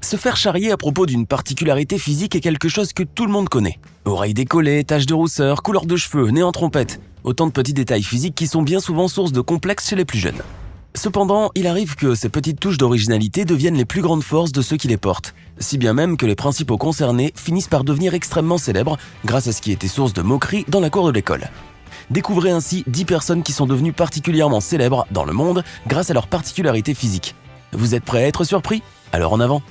Se faire charrier à propos d'une particularité physique est quelque chose que tout le monde connaît. Oreilles décollées, taches de rousseur, couleur de cheveux, nez en trompette. Autant de petits détails physiques qui sont bien souvent source de complexes chez les plus jeunes. Cependant, il arrive que ces petites touches d'originalité deviennent les plus grandes forces de ceux qui les portent, si bien même que les principaux concernés finissent par devenir extrêmement célèbres grâce à ce qui était source de moqueries dans la cour de l'école. Découvrez ainsi 10 personnes qui sont devenues particulièrement célèbres dans le monde grâce à leur particularité physique. Vous êtes prêts à être surpris? Alors en avant!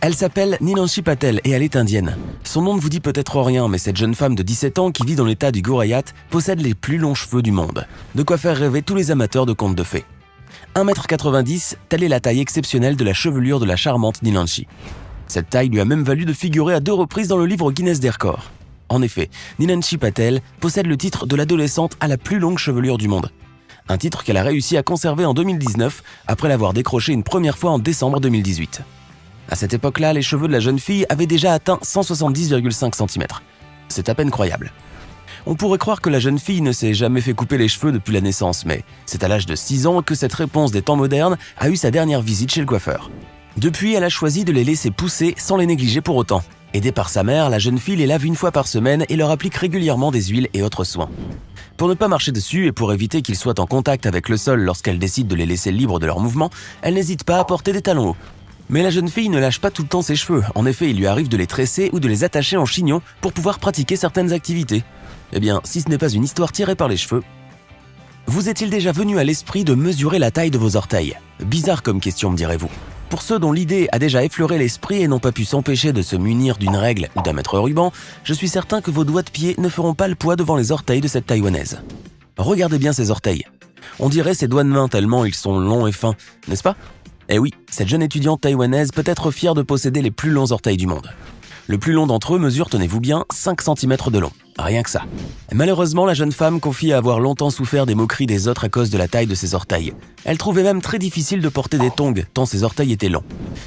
Elle s'appelle Nilanshi Patel et elle est indienne. Son nom ne vous dit peut-être rien, mais cette jeune femme de 17 ans qui vit dans l'état du Gurayat possède les plus longs cheveux du monde. De quoi faire rêver tous les amateurs de contes de fées. 1,90 m, telle est la taille exceptionnelle de la chevelure de la charmante Nilanshi. Cette taille lui a même valu de figurer à 2 reprises dans le livre Guinness des records. En effet, Nilanshi Patel possède le titre de l'adolescente à la plus longue chevelure du monde. Un titre qu'elle a réussi à conserver en 2019 après l'avoir décroché une première fois en décembre 2018. À cette époque-là, les cheveux de la jeune fille avaient déjà atteint 170,5 cm. C'est à peine croyable. On pourrait croire que la jeune fille ne s'est jamais fait couper les cheveux depuis la naissance, mais c'est à l'âge de 6 ans que cette réponse des temps modernes a eu sa dernière visite chez le coiffeur. Depuis, elle a choisi de les laisser pousser sans les négliger pour autant. Aidée par sa mère, la jeune fille les lave une fois par semaine et leur applique régulièrement des huiles et autres soins. Pour ne pas marcher dessus et pour éviter qu'ils soient en contact avec le sol lorsqu'elle décide de les laisser libres de leurs mouvements, elle n'hésite pas à porter des talons hauts. Mais la jeune fille ne lâche pas tout le temps ses cheveux. En effet, il lui arrive de les tresser ou de les attacher en chignon pour pouvoir pratiquer certaines activités. Eh bien, si ce n'est pas une histoire tirée par les cheveux, vous est-il déjà venu à l'esprit de mesurer la taille de vos orteils? Bizarre comme question, me direz-vous. Pour ceux dont l'idée a déjà effleuré l'esprit et n'ont pas pu s'empêcher de se munir d'une règle ou d'un mètre-ruban, je suis certain que vos doigts de pied ne feront pas le poids devant les orteils de cette taïwanaise. Regardez bien ses orteils. On dirait ses doigts de main tellement ils sont longs et fins, n'est-ce pas? Eh oui, cette jeune étudiante taïwanaise peut être fière de posséder les plus longs orteils du monde. Le plus long d'entre eux mesure, tenez-vous bien, 5 cm de long. Rien que ça. Malheureusement, la jeune femme confie avoir longtemps souffert des moqueries des autres à cause de la taille de ses orteils. Elle trouvait même très difficile de porter des tongs, tant ses orteils étaient longs.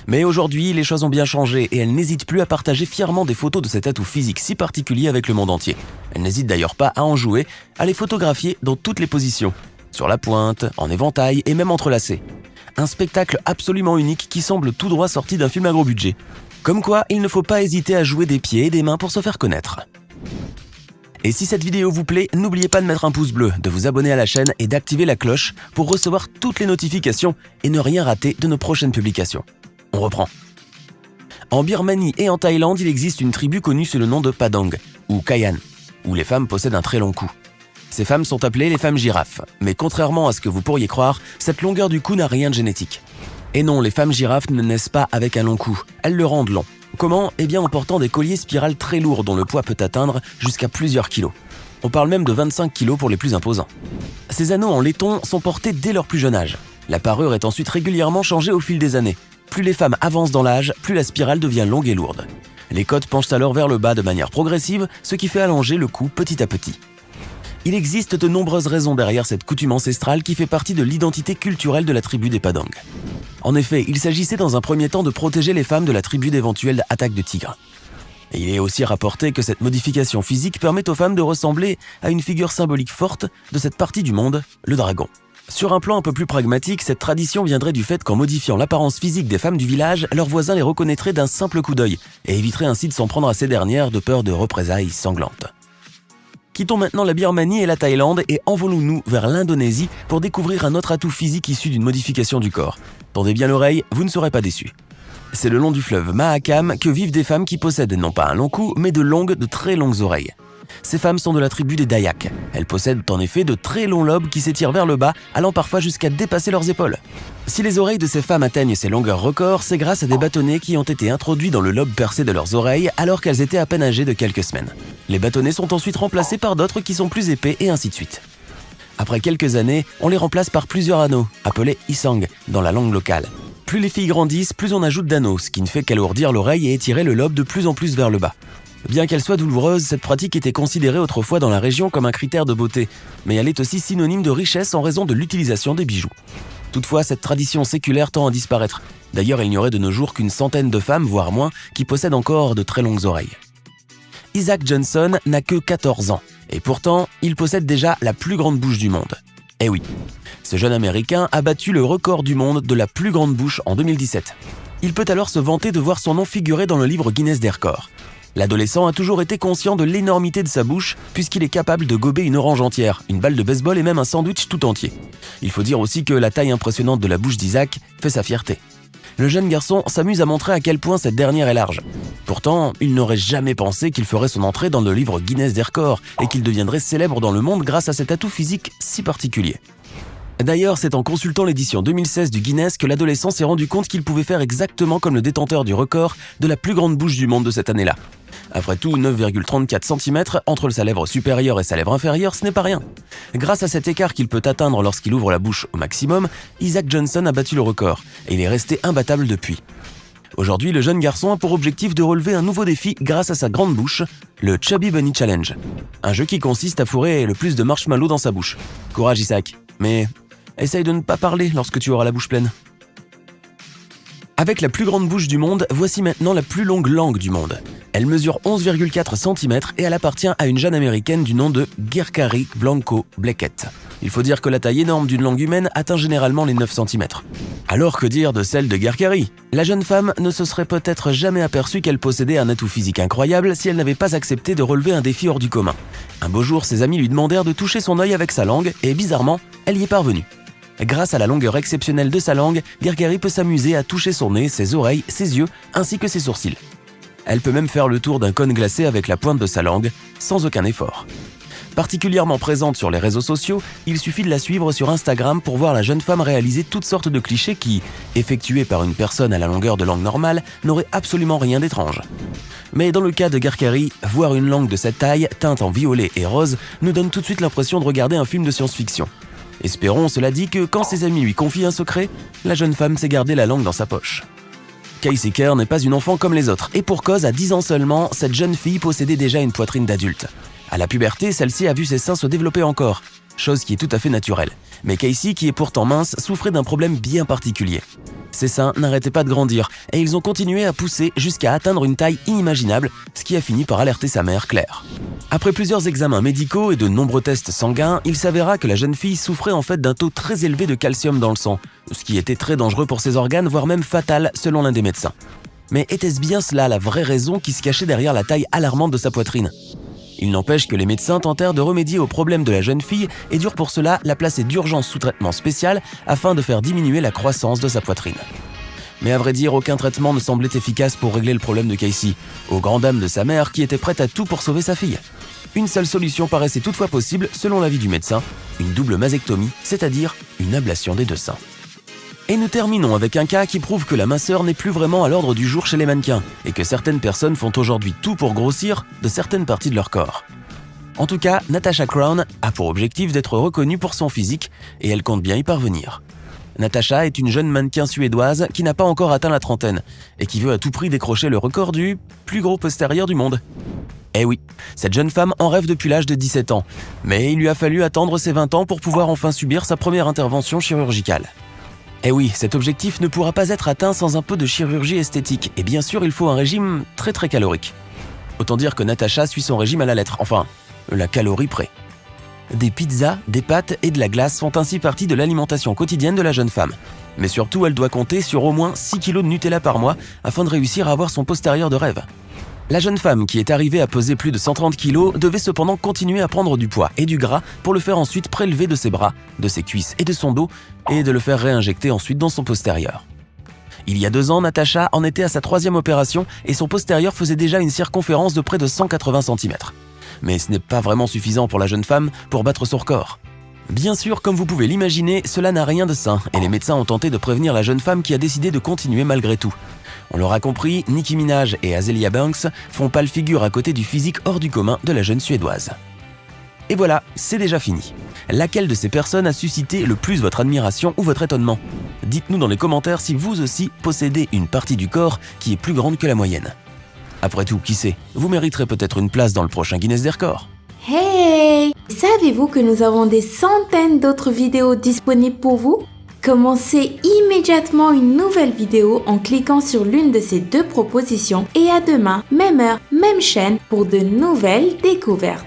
Mais aujourd'hui, les choses ont bien changé et elle n'hésite plus à partager fièrement des photos de cet atout physique si particulier avec le monde entier. Elle n'hésite d'ailleurs pas à en jouer, à les photographier dans toutes les positions. Sur la pointe, en éventail et même entrelacé. Un spectacle absolument unique qui semble tout droit sorti d'un film à gros budget. Comme quoi, il ne faut pas hésiter à jouer des pieds et des mains pour se faire connaître. Et si cette vidéo vous plaît, n'oubliez pas de mettre un pouce bleu, de vous abonner à la chaîne et d'activer la cloche pour recevoir toutes les notifications et ne rien rater de nos prochaines publications. On reprend. En Birmanie et en Thaïlande, il existe une tribu connue sous le nom de Padang, ou Kayan, où les femmes possèdent un très long cou. Ces femmes sont appelées les femmes girafes, mais contrairement à ce que vous pourriez croire, cette longueur du cou n'a rien de génétique. Et non, les femmes girafes ne naissent pas avec un long cou, elles le rendent long. Comment? Eh bien en portant des colliers spirales très lourds dont le poids peut atteindre jusqu'à plusieurs kilos. On parle même de 25 kilos pour les plus imposants. Ces anneaux en laiton sont portés dès leur plus jeune âge. La parure est ensuite régulièrement changée au fil des années. Plus les femmes avancent dans l'âge, plus la spirale devient longue et lourde. Les côtes penchent alors vers le bas de manière progressive, ce qui fait allonger le cou petit à petit. Il existe de nombreuses raisons derrière cette coutume ancestrale qui fait partie de l'identité culturelle de la tribu des Padang. En effet, il s'agissait dans un premier temps de protéger les femmes de la tribu d'éventuelles attaques de tigres. Et il est aussi rapporté que cette modification physique permet aux femmes de ressembler à une figure symbolique forte de cette partie du monde, le dragon. Sur un plan un peu plus pragmatique, cette tradition viendrait du fait qu'en modifiant l'apparence physique des femmes du village, leurs voisins les reconnaîtraient d'un simple coup d'œil et éviteraient ainsi de s'en prendre à ces dernières de peur de représailles sanglantes. Quittons maintenant la Birmanie et la Thaïlande et envolons-nous vers l'Indonésie pour découvrir un autre atout physique issu d'une modification du corps. Tendez bien l'oreille, vous ne serez pas déçus. C'est le long du fleuve Mahakam que vivent des femmes qui possèdent non pas un long cou, mais de très longues oreilles. Ces femmes sont de la tribu des Dayak. Elles possèdent en effet de très longs lobes qui s'étirent vers le bas, allant parfois jusqu'à dépasser leurs épaules. Si les oreilles de ces femmes atteignent ces longueurs records, c'est grâce à des bâtonnets qui ont été introduits dans le lobe percé de leurs oreilles alors qu'elles étaient à peine âgées de quelques semaines. Les bâtonnets sont ensuite remplacés par d'autres qui sont plus épais et ainsi de suite. Après quelques années, on les remplace par plusieurs anneaux, appelés isang dans la langue locale. Plus les filles grandissent, plus on ajoute d'anneaux, ce qui ne fait qu'alourdir l'oreille et étirer le lobe de plus en plus vers le bas. Bien qu'elle soit douloureuse, cette pratique était considérée autrefois dans la région comme un critère de beauté, mais elle est aussi synonyme de richesse en raison de l'utilisation des bijoux. Toutefois, cette tradition séculaire tend à disparaître. D'ailleurs, il n'y aurait de nos jours qu'une centaine de femmes, voire moins, qui possèdent encore de très longues oreilles. Isaac Johnson n'a que 14 ans, et pourtant, il possède déjà la plus grande bouche du monde. Eh oui, ce jeune Américain a battu le record du monde de la plus grande bouche en 2017. Il peut alors se vanter de voir son nom figurer dans le livre Guinness des records. L'adolescent a toujours été conscient de l'énormité de sa bouche puisqu'il est capable de gober une orange entière, une balle de baseball et même un sandwich tout entier. Il faut dire aussi que la taille impressionnante de la bouche d'Isaac fait sa fierté. Le jeune garçon s'amuse à montrer à quel point cette dernière est large. Pourtant, il n'aurait jamais pensé qu'il ferait son entrée dans le livre Guinness des records et qu'il deviendrait célèbre dans le monde grâce à cet atout physique si particulier. D'ailleurs, c'est en consultant l'édition 2016 du Guinness que l'adolescent s'est rendu compte qu'il pouvait faire exactement comme le détenteur du record de la plus grande bouche du monde de cette année-là. Après tout, 9,34 cm entre sa lèvre supérieure et sa lèvre inférieure, ce n'est pas rien. Grâce à cet écart qu'il peut atteindre lorsqu'il ouvre la bouche au maximum, Isaac Johnson a battu le record et il est resté imbattable depuis. Aujourd'hui, le jeune garçon a pour objectif de relever un nouveau défi grâce à sa grande bouche, le Chubby Bunny Challenge. Un jeu qui consiste à fourrer le plus de marshmallows dans sa bouche. Courage Isaac, mais essaye de ne pas parler lorsque tu auras la bouche pleine. Avec la plus grande bouche du monde, voici maintenant la plus longue langue du monde. Elle mesure 11,4 cm et elle appartient à une jeune américaine du nom de Gerkari Blanco Blackett. Il faut dire que la taille énorme d'une langue humaine atteint généralement les 9 cm. Alors que dire de celle de Gerkari ? La jeune femme ne se serait peut-être jamais aperçue qu'elle possédait un atout physique incroyable si elle n'avait pas accepté de relever un défi hors du commun. Un beau jour, ses amis lui demandèrent de toucher son œil avec sa langue et bizarrement, elle y est parvenue. Grâce à la longueur exceptionnelle de sa langue, Gerkari peut s'amuser à toucher son nez, ses oreilles, ses yeux ainsi que ses sourcils. Elle peut même faire le tour d'un cône glacé avec la pointe de sa langue, sans aucun effort. Particulièrement présente sur les réseaux sociaux, il suffit de la suivre sur Instagram pour voir la jeune femme réaliser toutes sortes de clichés qui, effectués par une personne à la longueur de langue normale, n'auraient absolument rien d'étrange. Mais dans le cas de Gerkari, voir une langue de cette taille, teinte en violet et rose, nous donne tout de suite l'impression de regarder un film de science-fiction. Espérons, cela dit, que quand ses amis lui confient un secret, la jeune femme sait garder la langue dans sa poche. Casey Kerr n'est pas une enfant comme les autres, et pour cause, à 10 ans seulement, cette jeune fille possédait déjà une poitrine d'adulte. À la puberté, celle-ci a vu ses seins se développer encore, chose qui est tout à fait naturelle. Mais Casey, qui est pourtant mince, souffrait d'un problème bien particulier. Ses seins n'arrêtaient pas de grandir, et ils ont continué à pousser jusqu'à atteindre une taille inimaginable, ce qui a fini par alerter sa mère, Claire. Après plusieurs examens médicaux et de nombreux tests sanguins, il s'avéra que la jeune fille souffrait en fait d'un taux très élevé de calcium dans le sang, ce qui était très dangereux pour ses organes, voire même fatal selon l'un des médecins. Mais était-ce bien cela la vraie raison qui se cachait derrière la taille alarmante de sa poitrine ? Il n'empêche que les médecins tentèrent de remédier au problème de la jeune fille et durent pour cela la placer d'urgence sous traitement spécial afin de faire diminuer la croissance de sa poitrine. Mais à vrai dire, aucun traitement ne semblait efficace pour régler le problème de Casey, aux grandes dames de sa mère qui était prête à tout pour sauver sa fille. Une seule solution paraissait toutefois possible selon l'avis du médecin, une double mastectomie, c'est-à-dire une ablation des deux seins. Et nous terminons avec un cas qui prouve que la minceur n'est plus vraiment à l'ordre du jour chez les mannequins et que certaines personnes font aujourd'hui tout pour grossir de certaines parties de leur corps. En tout cas, Natasha Crowne a pour objectif d'être reconnue pour son physique et elle compte bien y parvenir. Natasha est une jeune mannequin suédoise qui n'a pas encore atteint la trentaine et qui veut à tout prix décrocher le record du plus gros postérieur du monde. Eh oui, cette jeune femme en rêve depuis l'âge de 17 ans, mais il lui a fallu attendre ses 20 ans pour pouvoir enfin subir sa première intervention chirurgicale. Eh oui, cet objectif ne pourra pas être atteint sans un peu de chirurgie esthétique, et bien sûr il faut un régime très calorique. Autant dire que Natasha suit son régime à la lettre, enfin, la calorie près. Des pizzas, des pâtes et de la glace font ainsi partie de l'alimentation quotidienne de la jeune femme. Mais surtout, elle doit compter sur au moins 6 kg de Nutella par mois afin de réussir à avoir son postérieur de rêve. La jeune femme, qui est arrivée à peser plus de 130 kg, devait cependant continuer à prendre du poids et du gras pour le faire ensuite prélever de ses bras, de ses cuisses et de son dos, et de le faire réinjecter ensuite dans son postérieur. Il y a 2 ans, Natasha en était à sa 3e opération et son postérieur faisait déjà une circonférence de près de 180 cm. Mais ce n'est pas vraiment suffisant pour la jeune femme pour battre son record. Bien sûr, comme vous pouvez l'imaginer, cela n'a rien de sain et les médecins ont tenté de prévenir la jeune femme qui a décidé de continuer malgré tout. On l'aura compris, Nicki Minaj et Azealia Banks font pâle figure à côté du physique hors du commun de la jeune Suédoise. Et voilà, c'est déjà fini. Laquelle de ces personnes a suscité le plus votre admiration ou votre étonnement ? Dites-nous dans les commentaires si vous aussi possédez une partie du corps qui est plus grande que la moyenne. Après tout, qui sait, vous mériterez peut-être une place dans le prochain Guinness des records. Hey! Savez-vous que nous avons des centaines d'autres vidéos disponibles pour vous ? Commencez immédiatement une nouvelle vidéo en cliquant sur l'une de ces 2 propositions et à demain, même heure, même chaîne pour de nouvelles découvertes.